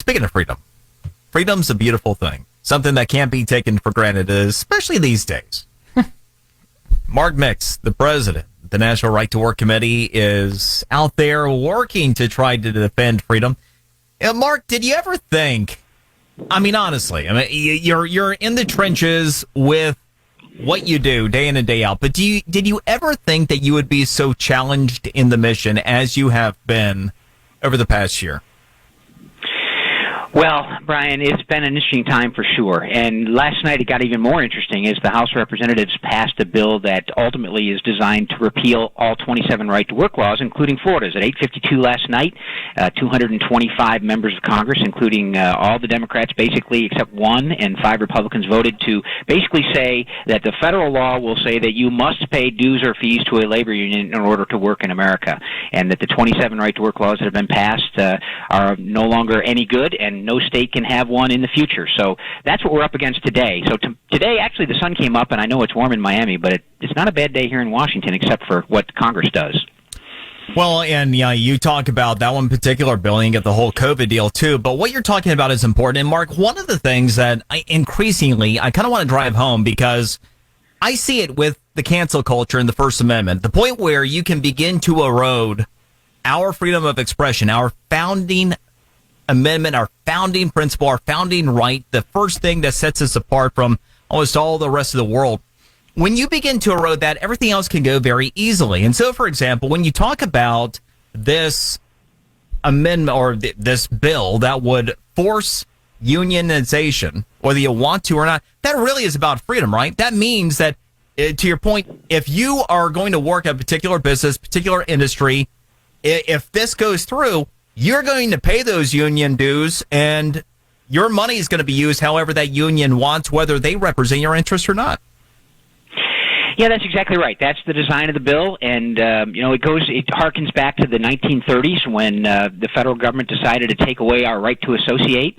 speaking of freedom, freedom's a beautiful thing. Something that can't be taken for granted, especially these days. Mark Mix, the president of the National Right to Work Committee, is out there working to try to defend freedom. Mark, did you ever think, I mean, honestly, you're in the trenches with what you do day in and day out, but did you ever think that you would be so challenged in the mission as you have been over the past year? Well, Brian, it's been an interesting time for sure. And last night it got even more interesting as the House of Representatives passed a bill that ultimately is designed to repeal all 27 right-to-work laws, including Florida's. At 8:52 last night, 225 members of Congress, including all the Democrats basically except one, and 5 Republicans voted to basically say that the federal law will say that you must pay dues or fees to a labor union in order to work in America, and that the 27 right-to-work laws that have been passed are no longer any good, and no state can have one in the future. So that's what we're up against today. So today, actually, the sun came up, and I know it's warm in Miami, but it's not a bad day here in Washington, except for what Congress does. Well, and yeah, you talk about that one particular bill and get the whole COVID deal too, but what you're talking about is important. And Mark, one of the things that I kind of want to drive home, because I see it with the cancel culture and the First Amendment, the point where you can begin to erode our freedom of expression, our founding amendment, our founding principle, our founding right, the first thing that sets us apart from almost all the rest of the world. When you begin to erode that, everything else can go very easily. And so, for example, when you talk about this amendment or this bill that would force unionization, whether you want to or not, that really is about freedom, right? That means that, to your point, if you are going to work at a particular business, particular industry, if this goes through, you're going to pay those union dues, and your money is going to be used however that union wants, whether they represent your interests or not. Yeah, that's exactly right. That's the design of the bill, and it harkens back to the 1930s when the federal government decided to take away our right to associate,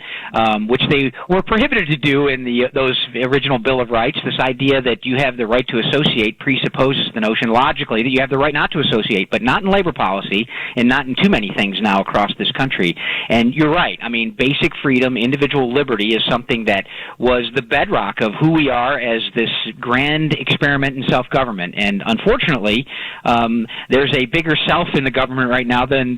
which they were prohibited to do in those original Bill of Rights. This idea that you have the right to associate presupposes the notion logically that you have the right not to associate, but not in labor policy and not in too many things now across this country. And you're right. I mean, basic freedom, individual liberty is something that was the bedrock of who we are as this grand experiment in self-government. And unfortunately, there's a bigger self in the government right now than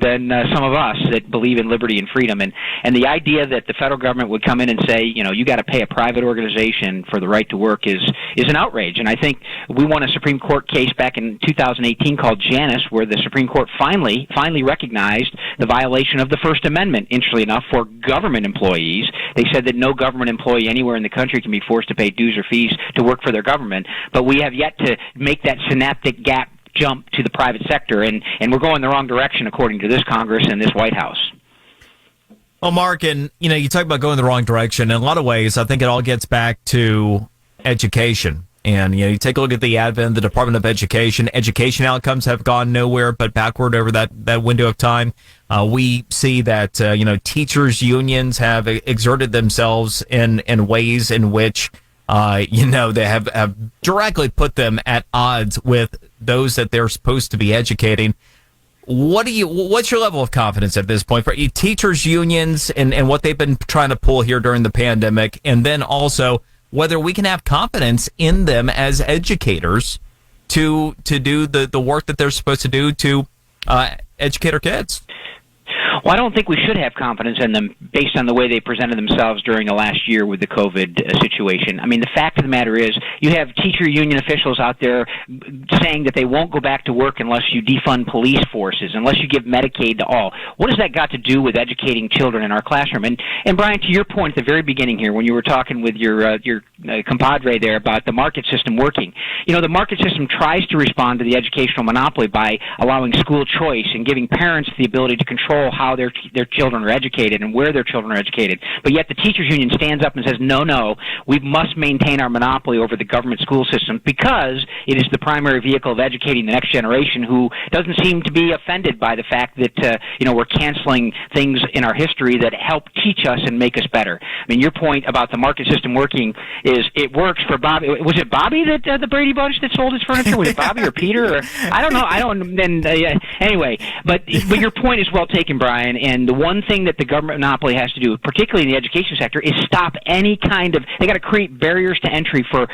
some of us that believe in liberty and freedom. And the idea that the federal government would come in and say, you got to pay a private organization for the right to work is an outrage. And I think we won a Supreme Court case back in 2018 called Janus, where the Supreme Court finally recognized the violation of the First Amendment, interestingly enough, for government employees. They said that no government employee anywhere in the country can be forced to pay dues or fees to work for their government. But we have yet to make that synaptic gap jump to the private sector, and we're going the wrong direction according to this Congress and this White House. Well, Mark, and you talk about going the wrong direction. In a lot of ways, I think it all gets back to education. And you take a look at the advent of the Department of Education. Education outcomes have gone nowhere but backward over that window of time. We see that teachers' unions have exerted themselves in ways in which they have directly put them at odds with those that they're supposed to be educating. What's your level of confidence at this point for teachers' unions and what they've been trying to pull here during the pandemic, and then also whether we can have confidence in them as educators to do the work that they're supposed to do to educate our kids? Well, I don't think we should have confidence in them based on the way they presented themselves during the last year with the COVID situation. I mean, the fact of the matter is you have teacher union officials out there saying that they won't go back to work unless you defund police forces, unless you give Medicaid to all. What has that got to do with educating children in our classroom? And Brian, to your point at the very beginning here, when you were talking with your compadre there about the market system working, the market system tries to respond to the educational monopoly by allowing school choice and giving parents the ability to control how their children are educated and where their children are educated. But yet the teachers union stands up and says, no, we must maintain our monopoly over the government school system because it is the primary vehicle of educating the next generation, who doesn't seem to be offended by the fact that we're canceling things in our history that help teach us and make us better. I mean, your point about the market system working, is it works for Bobby. Was it Bobby that the Brady Bunch that sold his furniture? Was it Bobby or Peter? Or I don't know. I don't. Then anyway, but your point is well taken, Brian. And the one thing that the government monopoly has to do, particularly in the education sector, is stop any kind of. They got to create barriers to entry for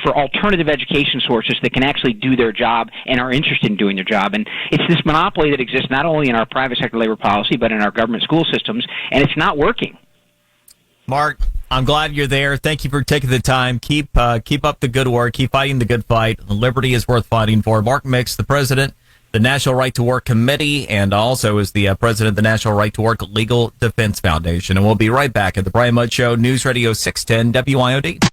alternative education sources that can actually do their job and are interested in doing their job. And it's this monopoly that exists not only in our private sector labor policy but in our government school systems, and it's not working. Mark, I'm glad you're there. Thank you for taking the time. Keep up the good work. Keep fighting the good fight. Liberty is worth fighting for. Mark Mix, the president, the National Right to Work Committee, and also is the president of the National Right to Work Legal Defense Foundation. And we'll be right back at the Brian Mudd Show, News Radio 610 WIOD.